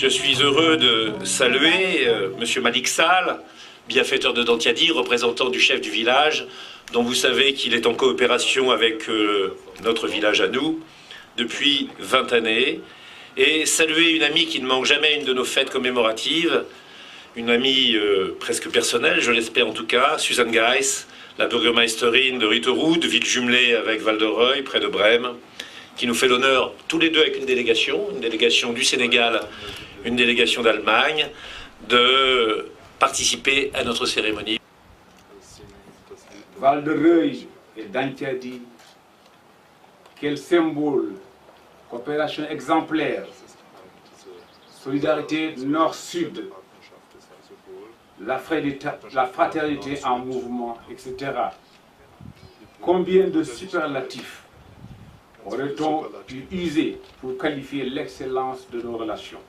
Je suis heureux de saluer Monsieur Malik Sall, bienfaiteur de Dantiadi, représentant du chef du village, dont vous savez qu'il est en coopération avec notre village à nous depuis 20 années, et saluer une amie qui ne manque jamais à une de nos fêtes commémoratives, une amie presque personnelle, je l'espère en tout cas, Suzanne Geiss, la Bürgermeisterin de Ritterud, ville jumelée avec Val-de-Reuil, près de Brême, qui nous fait l'honneur, tous les deux avec une délégation du Sénégal, une délégation d'Allemagne, de participer à notre cérémonie. Val-de-Reuil et Dantiadi, quel symbole, coopération exemplaire, solidarité nord-sud, la fraternité en mouvement, etc. Combien de superlatifs aurait-on pu user pour qualifier l'excellence de nos relations?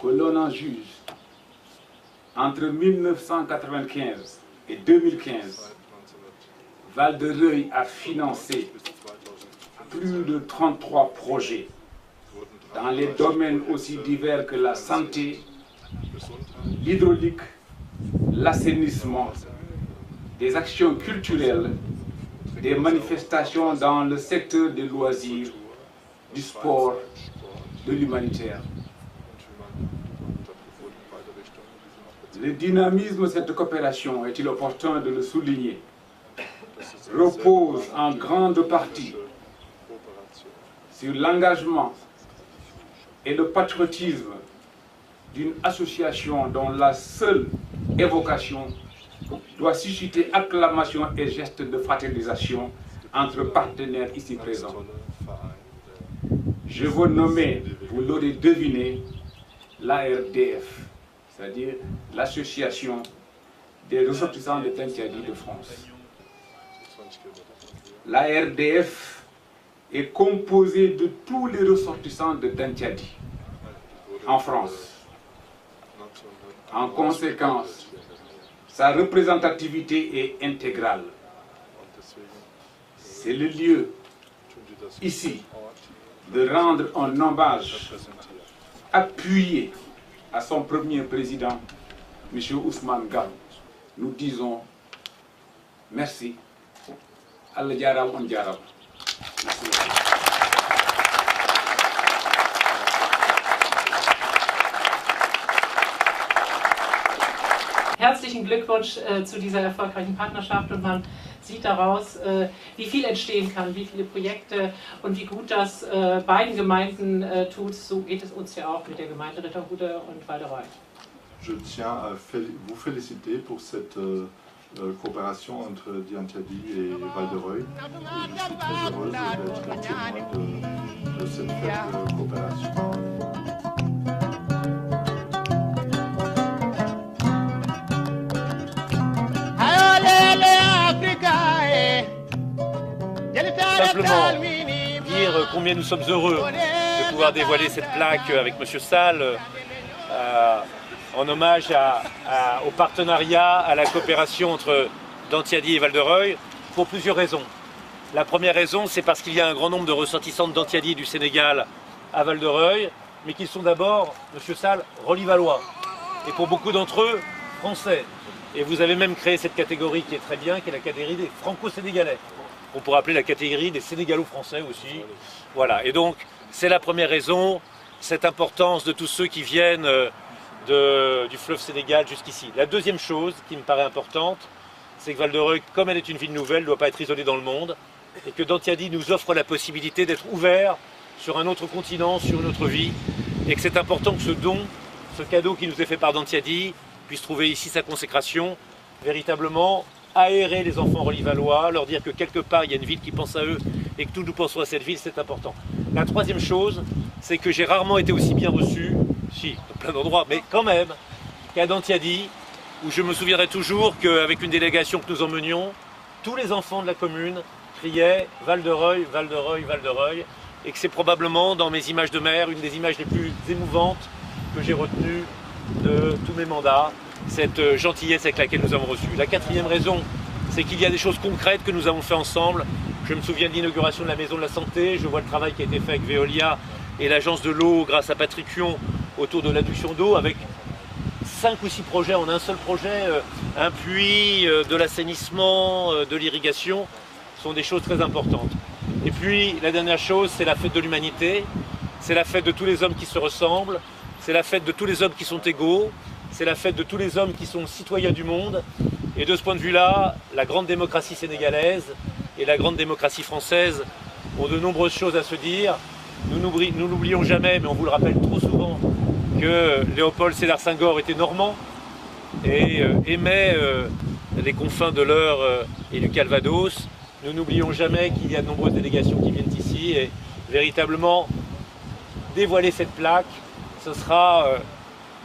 Que l'on en juge, entre 1995 et 2015, Val-de-Reuil a financé plus de 33 projets dans les domaines aussi divers que la santé, l'hydraulique, l'assainissement, des actions culturelles, des manifestations dans le secteur des loisirs, du sport, de l'humanitaire. Le dynamisme de cette coopération, est-il opportun de le souligner, repose en grande partie sur l'engagement et le patriotisme d'une association dont la seule évocation doit susciter acclamation et gestes de fraternisation entre partenaires ici présents. Je veux nommer, vous l'aurez deviné, l'ARDF, c'est-à-dire l'Association des ressortissants de Dantiadi de France. L'ARDF est composée de tous les ressortissants de Dantiadi en France. En conséquence, sa représentativité est intégrale. C'est le lieu, ici, de rendre un hommage appuyé à son premier président, M. Ousmane Gam. Nous disons merci. Allah jaram on jaram. Herzlichen Glückwunsch zu dieser erfolgreichen Partnerschaft, und man sieht daraus, wie viel entstehen kann, wie viele Projekte und wie gut das beiden Gemeinden tut. So geht es uns ja auch mit der Gemeinde Ritterhude und Val-de-Reuil. Je tiens à vous féliciter pour cette coopération entre Dantiadi et Val-de-Reuil. Je suis très heureuse d'être témoin de cette fête de coopération. Simplement dire combien nous sommes heureux de pouvoir dévoiler cette plaque avec M. Sall en hommage au partenariat, à la coopération entre Dantiadi et Val-de-Reuil, pour plusieurs raisons. La première raison, c'est parce qu'il y a un grand nombre de ressortissants de Dantiadi du Sénégal à Val-de-Reuil, mais qu'ils sont d'abord, M. Sall, Rolivalois, et pour beaucoup d'entre eux, français. Et vous avez même créé cette catégorie qui est très bien, qui est la catégorie des franco-sénégalais. On pourrait appeler la catégorie des sénégalo-français aussi. Voilà, et donc c'est la première raison, cette importance de tous ceux qui viennent du fleuve Sénégal jusqu'ici. La deuxième chose qui me paraît importante, c'est que Val-de-Reuil, comme elle est une ville nouvelle, ne doit pas être isolée dans le monde, et que Dantiadi nous offre la possibilité d'être ouvert sur un autre continent, sur une autre vie, et que c'est important que ce don, ce cadeau qui nous est fait par Dantiadi, puisse trouver ici sa consécration, véritablement aérer les enfants rolivalois, leur dire que quelque part il y a une ville qui pense à eux et que tous nous pensons à cette ville, c'est important. La troisième chose, c'est que j'ai rarement été aussi bien reçu, si, dans plein d'endroits, mais quand même, qu'à Dantiadi, où je me souviendrai toujours qu'avec une délégation que nous emmenions, tous les enfants de la commune criaient « Val-de-Reuil, Val-de-Reuil, Val-de-Reuil », et que c'est probablement, dans mes images de maire, une des images les plus émouvantes que j'ai retenues de tous mes mandats, cette gentillesse avec laquelle nous avons reçu. La quatrième raison, c'est qu'il y a des choses concrètes que nous avons fait ensemble. Je me souviens de l'inauguration de la Maison de la Santé, je vois le travail qui a été fait avec Veolia et l'agence de l'eau grâce à Patrick Huon autour de l'adduction d'eau avec 5 ou 6 projets en un seul projet, un puits, de l'assainissement, de l'irrigation, sont des choses très importantes. Et puis la dernière chose, c'est la fête de l'humanité, c'est la fête de tous les hommes qui se ressemblent, c'est la fête de tous les hommes qui sont égaux, c'est la fête de tous les hommes qui sont citoyens du monde. Et de ce point de vue-là, la grande démocratie sénégalaise et la grande démocratie française ont de nombreuses choses à se dire. Nous n'oublions jamais, mais on vous le rappelle trop souvent, que Léopold Sédar Senghor était normand et aimait les confins de l'Eure et du Calvados. Nous n'oublions jamais qu'il y a de nombreuses délégations qui viennent ici et véritablement dévoiler cette plaque, ce sera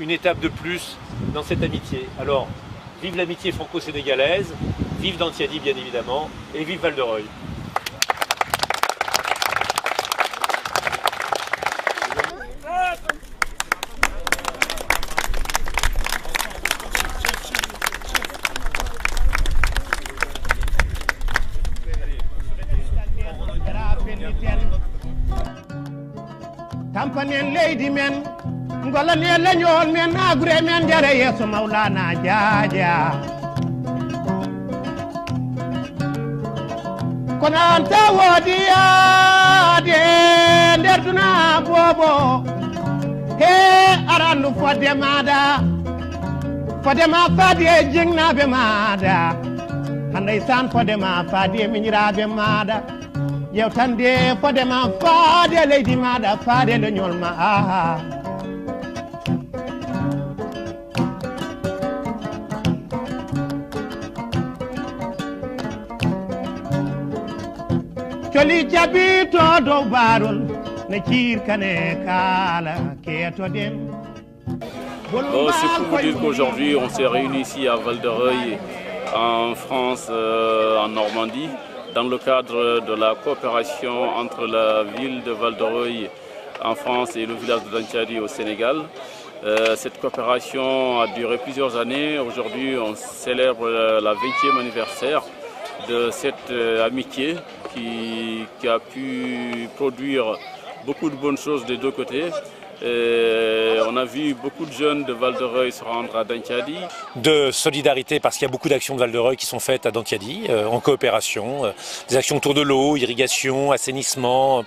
une étape de plus dans cette amitié. Alors, vive l'amitié franco-sénégalaise, vive Dantiadi bien évidemment, et vive Val-de-Reuil. tampanen leydi men golane leñol men agure men jare yeso Maulana Jaaja kono anta wodi yaade nder duna bobo he arandu fodde maada fodde ma faadi e jingnaɓe maada handay san fodde ma faadi e miñiraɓe maada yewtande fodde ma faade leydi maɗa faade leñol ma aha coli jaɓi to dow barol ne ciirkane kaala ketoɗen. C'est pour vous dire qu'aujourd'hui on s'est réunis ici à Val-de-Reuil en France, en Normandie, dans le cadre de la coopération entre la ville de Val-de-Reuil en France et le village de Dantiadi au Sénégal. Cette coopération a duré plusieurs années. Aujourd'hui, on célèbre la 20e anniversaire de cette amitié qui a pu produire beaucoup de bonnes choses des deux côtés. On a vu beaucoup de jeunes de Val-de-Reuil se rendre à Dantiadi. De solidarité parce qu'il y a beaucoup d'actions de Val-de-Reuil qui sont faites à Dantiadi en coopération, des actions autour de l'eau, irrigation, assainissement,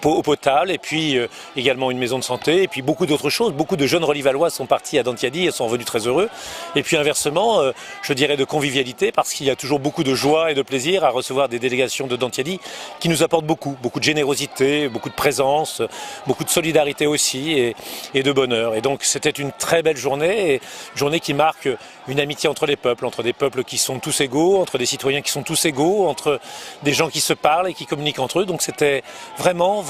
eau potable et puis également une maison de santé et puis beaucoup d'autres choses. Beaucoup de jeunes Relivallois sont partis à Dantiadi et sont revenus très heureux. Et puis inversement, je dirais de convivialité parce qu'il y a toujours beaucoup de joie et de plaisir à recevoir des délégations de Dantiadi qui nous apportent beaucoup de générosité, beaucoup de présence, beaucoup de solidarité aussi et de bonheur. Et donc c'était une très belle journée, une journée qui marque une amitié entre les peuples, entre des peuples qui sont tous égaux, entre des citoyens qui sont tous égaux, entre des gens qui se parlent et qui communiquent entre eux. Donc c'était vraiment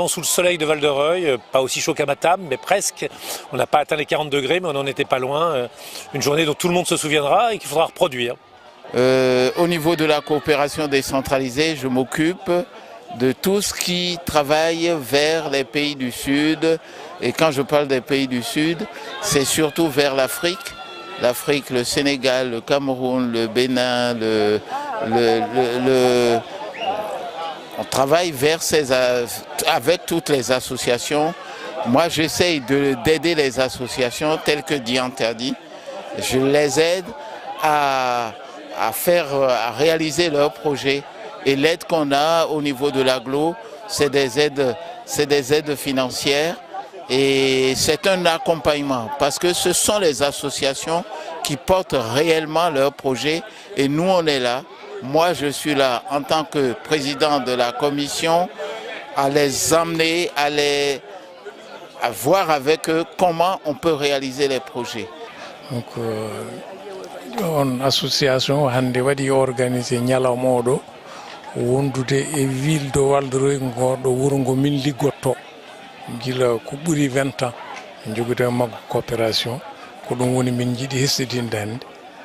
sous le soleil de Val-de-Reuil, pas aussi chaud qu'à Matam, mais presque. On n'a pas atteint les 40 degrés, mais on n'en était pas loin. Une journée dont tout le monde se souviendra et qu'il faudra reproduire. Au niveau de la coopération décentralisée, je m'occupe de tout ce qui travaille vers les pays du Sud. Et quand je parle des pays du Sud, c'est surtout vers l'Afrique. L'Afrique, le Sénégal, le Cameroun, le Bénin, on travaille avec toutes les associations. Moi, j'essaye d'aider les associations telles que Diantadi. Je les aide à réaliser leurs projets. Et l'aide qu'on a au niveau de l'agglo, c'est des aides financières. Et c'est un accompagnement parce que ce sont les associations qui portent réellement leurs projets. Et nous, on est là. Moi, je suis là en tant que président de la commission à les emmener, à voir avec eux comment on peut réaliser les projets. Donc, on association hande wadi organisé ñalamodo wondude e ville de Val-de-Reuil gordo wuro ngo min liggotto gila ko buri 20 ans jogude maggo coopération ko dum woni min jidi hessidinde hande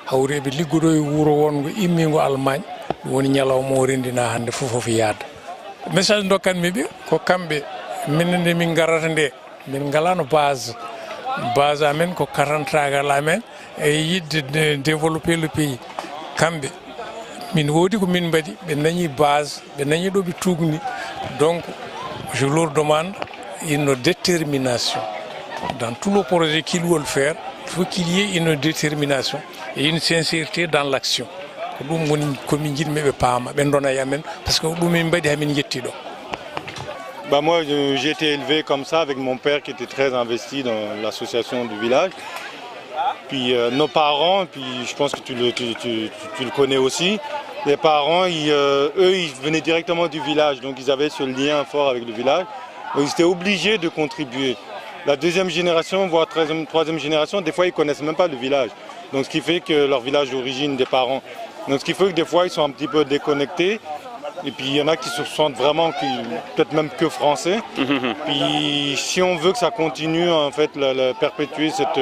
hawreɓe liggodo e wuro wongo immingo Allemagne woni ñalawma o rendina hande fof yaada message dokkanmi ɓe ko kamɓe minne min garata nde min galano base amen ko karantagal amen e yidde développer le pays kamɓe min wodi ko min mbaɗi ɓe dañi base ɓe dañi ɗo ɓe tugni donc je leur demande une détermination. Dans tout le projet qu'ils veulent faire, il faut qu'il y ait une détermination et une sincérité dans l'action. Parce que moi, j'ai été élevé comme ça avec mon père qui était très investi dans l'association du village. Puis nos parents, puis je pense que tu le connais aussi, les parents, eux, ils venaient directement du village, donc ils avaient ce lien fort avec le village. Donc ils étaient obligés de contribuer. La deuxième génération, voire troisième génération, des fois ils ne connaissent même pas le village. Donc ce qui fait que leur village d'origine des parents. Donc ce qui fait que des fois ils sont un petit peu déconnectés. Et puis il y en a qui se sentent vraiment, peut-être même que français. Puis si on veut que ça continue, en fait, perpétuer cet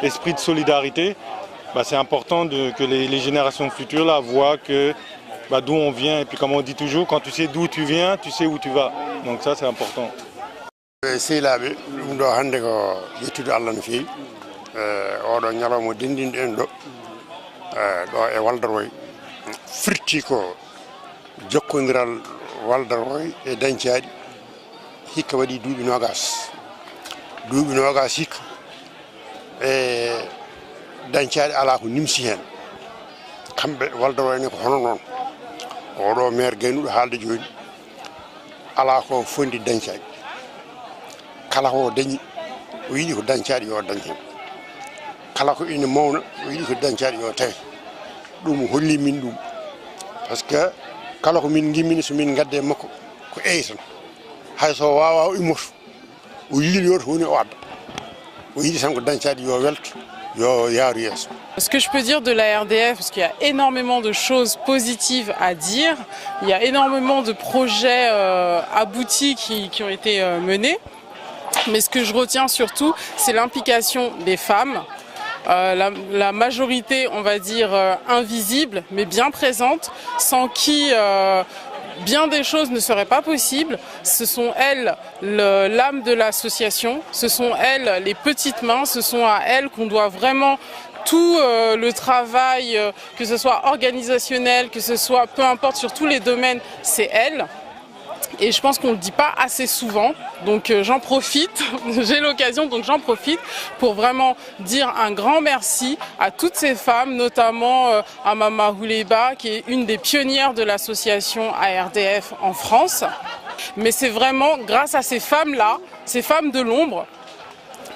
esprit de solidarité, c'est important que les générations futures là, voient que d'où on vient. Et puis comme on dit toujours, quand tu sais d'où tu viens, tu sais où tu vas. Donc ça c'est important. Sehilaɓe ɗum ɗo hannde ko yettude Allah no feewi oɗo ñalawma dendinɗo en ɗo e Waldaroy firti ko jokkodiral Waldaroy e Dañcaɗi hikka waɗi duuɓi nogas hikka e Dañcaɗi ala ko nimsi hen kamɓe Waldaroy ni ko hono noon oɗo maire gaynuɗo haalde joni ala ko fondi Dañcaɗi kala ko dañi o yiɗi ko Dañcaɗi yo dañ hen kala ko ina mawna o yiɗi ko Dañcaɗi yo tawe ɗum holli min ɗum par ce que kala ko min gimmini so min gadde makko ko eyi tan hayso wawa o immoto o yiiloto woni o adda o yiɗi tan ko Dañcaɗi yo welto yo yaaru yeeso. Ce que je peux dire de la RDF, parce qu'il y a énormément de choses positives à dire, il y a énormément de projets aboutis qui ont été menés. Mais ce que je retiens surtout, c'est l'implication des femmes, la majorité, on va dire, invisible, mais bien présente, sans qui bien des choses ne seraient pas possibles. Ce sont elles l'âme de l'association, ce sont elles les petites mains, ce sont à elles qu'on doit vraiment tout le travail, que ce soit organisationnel, que ce soit, peu importe, sur tous les domaines, c'est elles. Et je pense qu'on ne le dit pas assez souvent, donc j'en profite, j'ai l'occasion, donc j'en profite pour vraiment dire un grand merci à toutes ces femmes, notamment à Mama Houleba, qui est une des pionnières de l'association ARDF en France. Mais c'est vraiment grâce à ces femmes-là, ces femmes de l'ombre,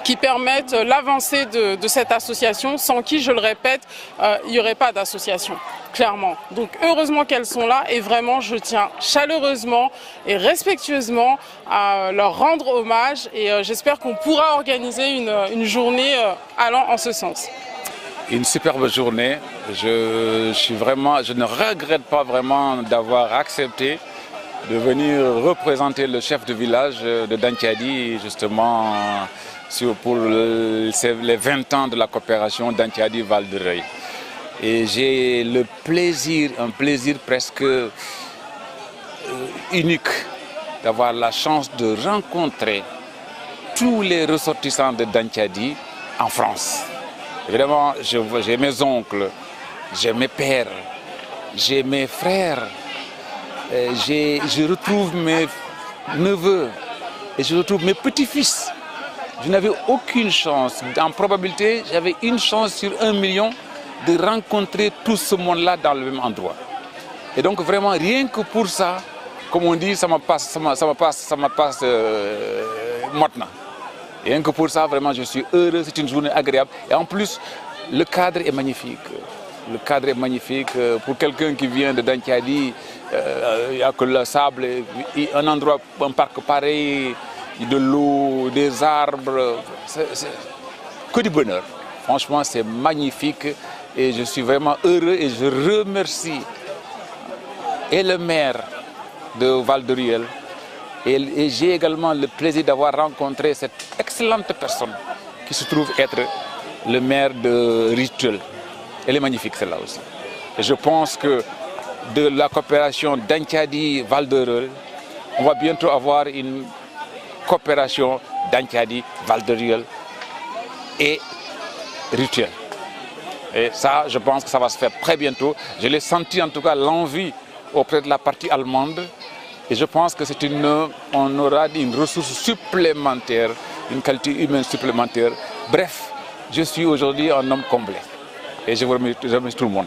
qui permettent l'avancée de cette association, sans qui, je le répète, il n'y aurait pas d'association, clairement. Donc heureusement qu'elles sont là et vraiment je tiens chaleureusement et respectueusement à leur rendre hommage et j'espère qu'on pourra organiser une journée allant en ce sens. Une superbe journée, je ne regrette pas vraiment d'avoir accepté de venir représenter le chef de village de Dañcaɗi justement pour les 20 ans de la coopération Dañcaɗi-Val-de-Reuil. Et j'ai le plaisir, un plaisir presque unique, d'avoir la chance de rencontrer tous les ressortissants de Dañcaɗi en France. Évidemment, j'ai mes oncles, j'ai mes pères, j'ai mes frères, je retrouve mes neveux et je retrouve mes petits-fils. Je n'avais aucune chance. En probabilité, j'avais une chance sur 1 million de rencontrer tout ce monde-là dans le même endroit. Et donc vraiment, rien que pour ça, comme on dit, ça me passe maintenant. Rien que pour ça, vraiment, je suis heureux, c'est une journée agréable. Et en plus, le cadre est magnifique. Le cadre est magnifique. Pour quelqu'un qui vient de Dañcaɗi, il n'y a que le sable, un endroit, un parc pareil, de l'eau, des arbres, que du bonheur. Franchement, c'est magnifique et je suis vraiment heureux et je remercie et le maire de Val-de-Reuil et j'ai également le plaisir d'avoir rencontré cette excellente personne qui se trouve être le maire de Rituel. Elle est magnifique celle-là aussi. Et je pense que de la coopération Dañcaɗi-Val-de-Reuil, on va bientôt avoir une coopération Dañcaɗi-Val-de-Reuil et Rituel. Et ça, je pense que ça va se faire très bientôt. Je l'ai senti en tout cas l'envie auprès de la partie allemande Et je pense que on aura une ressource supplémentaire, une qualité humaine supplémentaire. Bref, je suis aujourd'hui un homme comblé. Et je vous remercie tout le monde.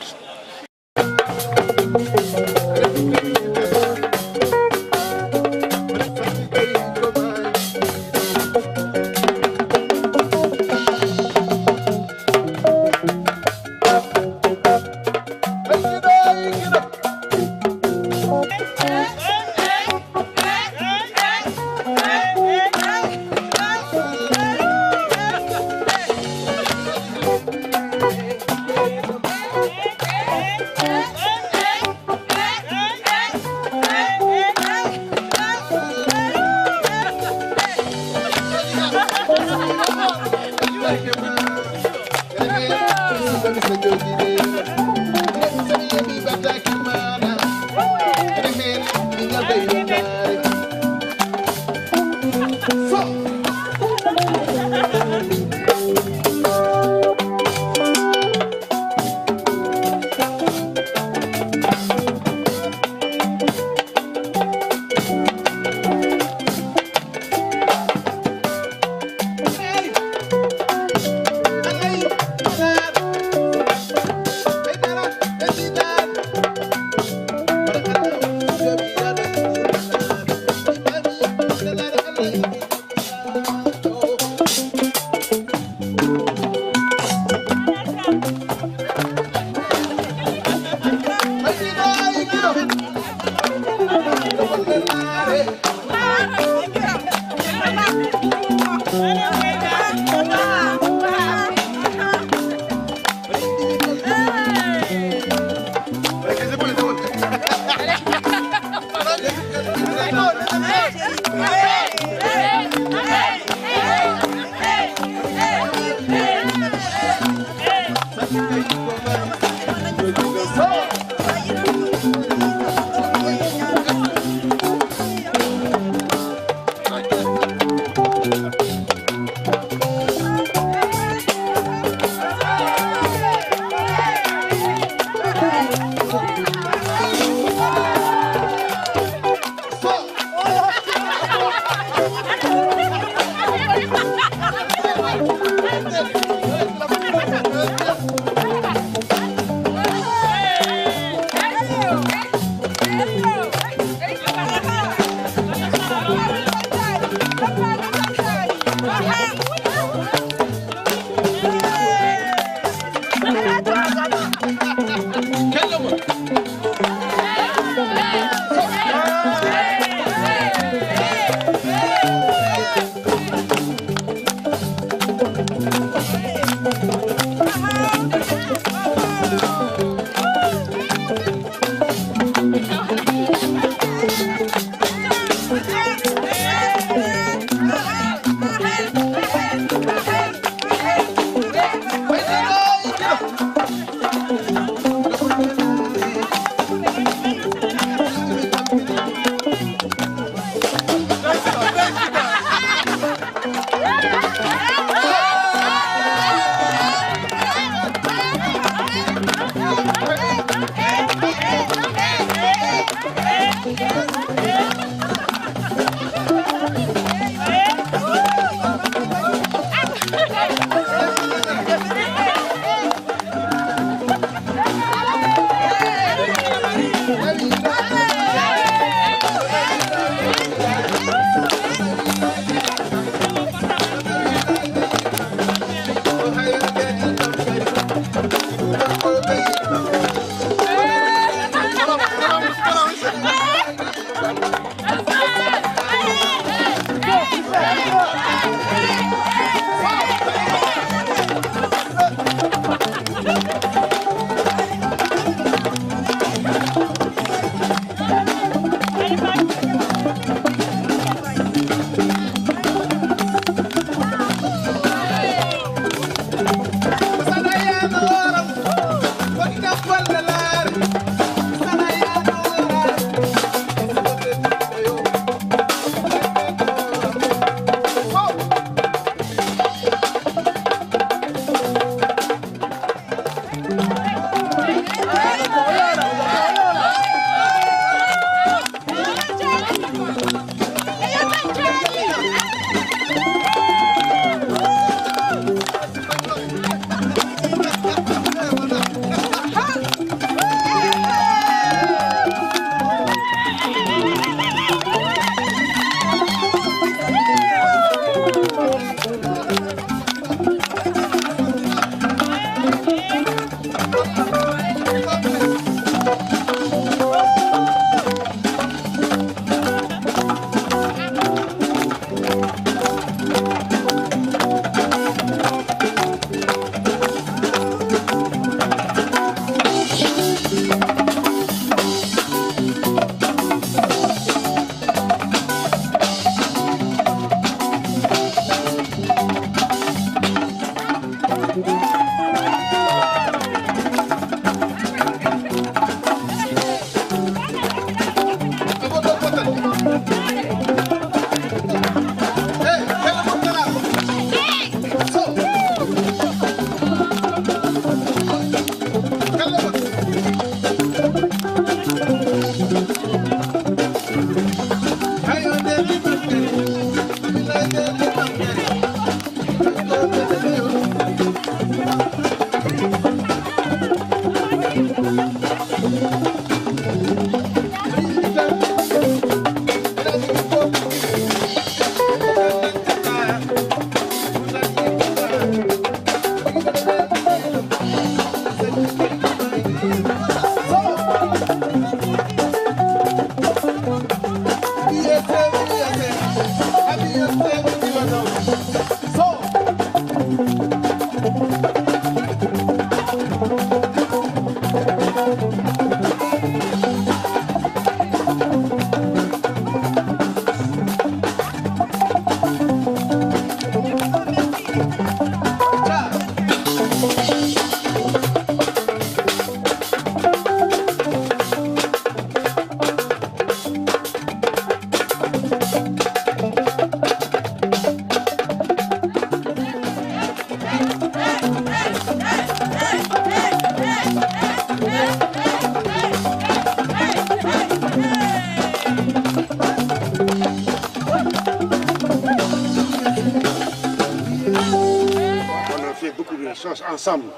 fait beaucoup de choses ensemble.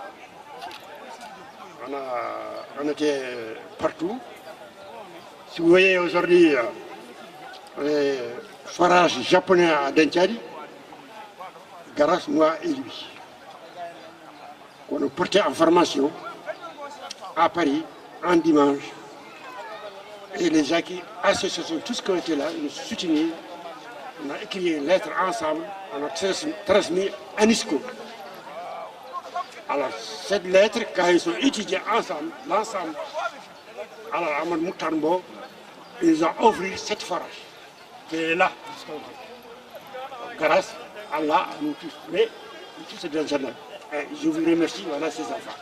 On était partout. Si vous voyez aujourd'hui les forages japonais à Dentiadi, Garas, moi et lui, on nous portait en formation à Paris, en dimanche. Et les gens qui, associations, tous qui ont été là, nous soutenaient. On a écrit une lettre ensemble, on a transmis à NISCO. Alors, cette lettre, quand ils sont étudiés ensemble, l'ensemble, alors Ahmad Mouktarmbo, ils nous ont offert cette forage qui est là. Grâce à Allah, nous tous. Mais, tout c'est dans jardin. Je vous remercie, voilà ces enfants.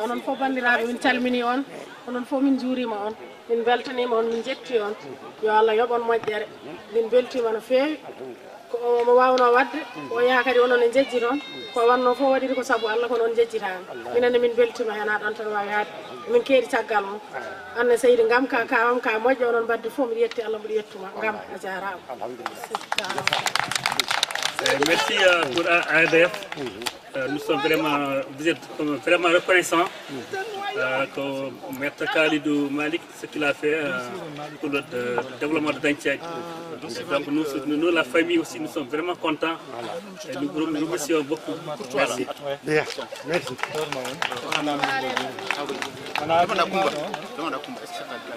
onon fof bandiraɓe min calmini on onon fof min juurima on min beltanima on min jetti on yo Allah yoɓon moƴƴere min beltima no feewi ko mo wawno wadde o yaha kadi onon e jejji toon ko wanno fof waɗiri ko saabu Allah ko noon jejjitama minenne min beltima hen aɗon tan wawi haade min keedi caggal on anne Seydou Ngam ka kawam ka moƴƴo onon badde fof mbiɗa yetti Allah mbiɗa yettuma Ngam a jarama. Merci pour ADF. Nous sommes vraiment, vous êtes vraiment reconnaissants que Maître Khalidou Malik, ce qu'il a fait pour le développement de Dentiadi. Donc nous, la famille aussi, nous sommes vraiment contents et nous vous remercions beaucoup. Merci.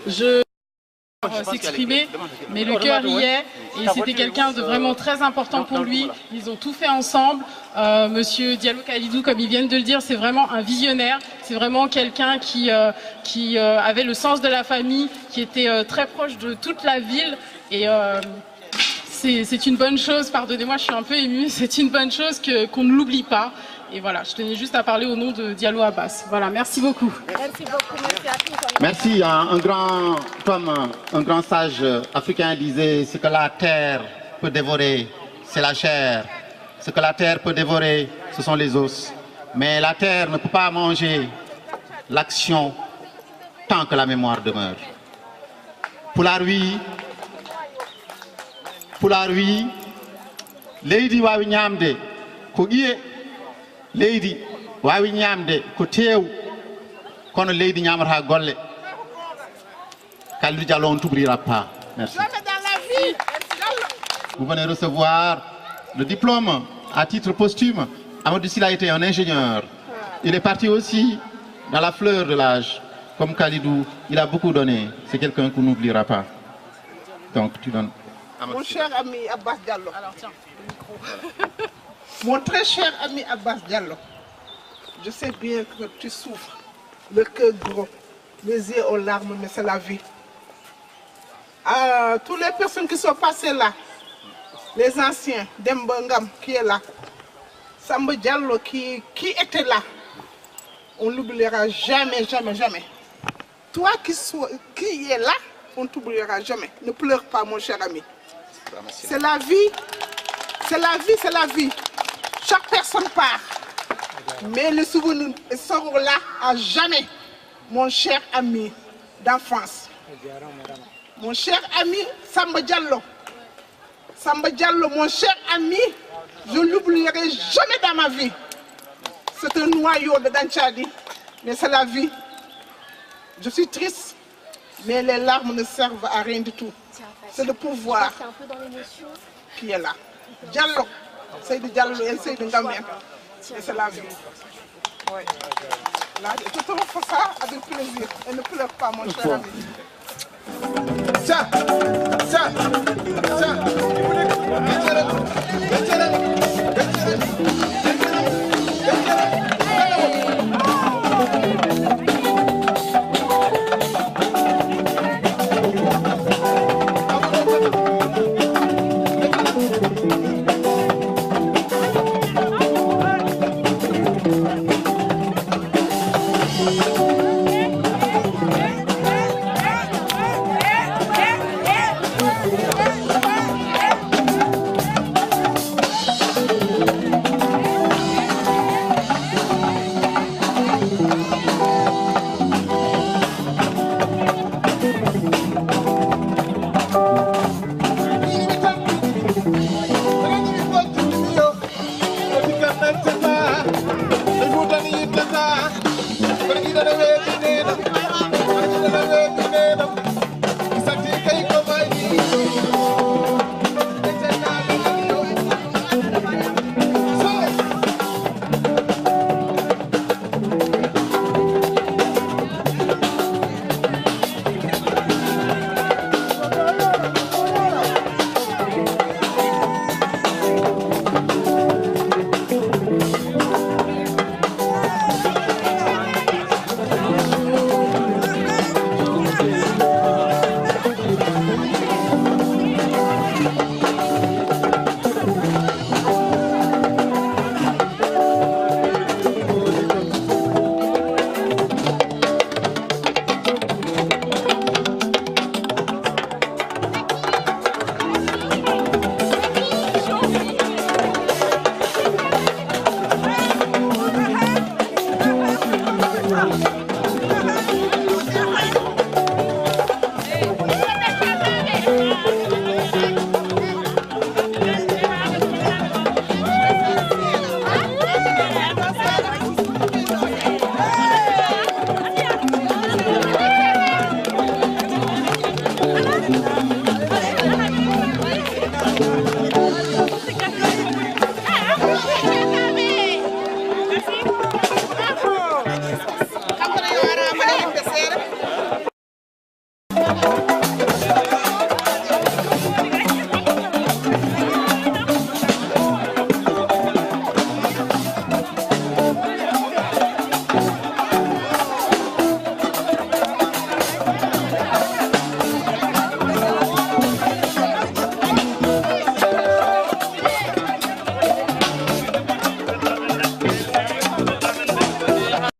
Je s'exprimer, mais le cœur y est et c'était quelqu'un de vraiment très important pour lui. Ils ont tout fait ensemble. Monsieur Diallo Khalidou, comme ils viennent de le dire, c'est vraiment un visionnaire. C'est vraiment quelqu'un qui avait le sens de la famille, qui était très proche de toute la ville et c'est une bonne chose. Pardonnez-moi, je suis un peu émue. C'est une bonne chose qu'on ne l'oublie pas. Et voilà, je tenais juste à parler au nom de Diallo Abbas. Voilà, merci beaucoup. Merci beaucoup, merci à tous. Merci. Un grand homme, un grand sage africain disait ce que la terre peut dévorer, c'est la chair. Ce que la terre peut dévorer, ce sont les os. Mais la terre ne peut pas manger l'action tant que la mémoire demeure. Pulaarwi, leydi wawi ñamde ko ƴiye. Leydi wawi ñamde ko teew kono leydi ñamata golle. Khalidou Diallo on t'oubliera pas. Merci. Vous venez recevoir le diplôme à titre posthume. Amadou Sylla a été un ingénieur. Il est parti aussi dans la fleur de l'âge. Comme Khalidou, il a beaucoup donné. C'est quelqu'un qu'on n'oubliera pas. Donc tu donnes. Mon cher ami Abbas Diallo. Alors tiens, le micro. Mon très cher ami Abbas Diallo, je sais bien que tu souffres, le cœur gros, les yeux aux larmes, mais c'est la vie. Toutes les personnes qui sont passées là, les anciens, Demba Ngam qui est là, Samba Diallo qui était là, on ne l'oubliera jamais, jamais, jamais. Toi qui es là, on ne t'oubliera jamais. Ne pleure pas, mon cher ami. C'est la vie, c'est la vie, c'est la vie. Chaque personne part, mais les souvenirs seront là à jamais, mon cher ami d'enfance. Mon cher ami Samba Diallo. Samba Diallo, mon cher ami, je ne l'oublierai jamais dans ma vie. C'est un noyau de Dentiadi, mais c'est la vie. Je suis triste, mais les larmes ne servent à rien du tout. C'est le pouvoir qui est là. Diallo. Seydou Diallo et Seydou Ngam, c'est la vie. Oui. Là, tout le monde fait ça avec plaisir. Et ne pleure pas, mon cher ami. Ça.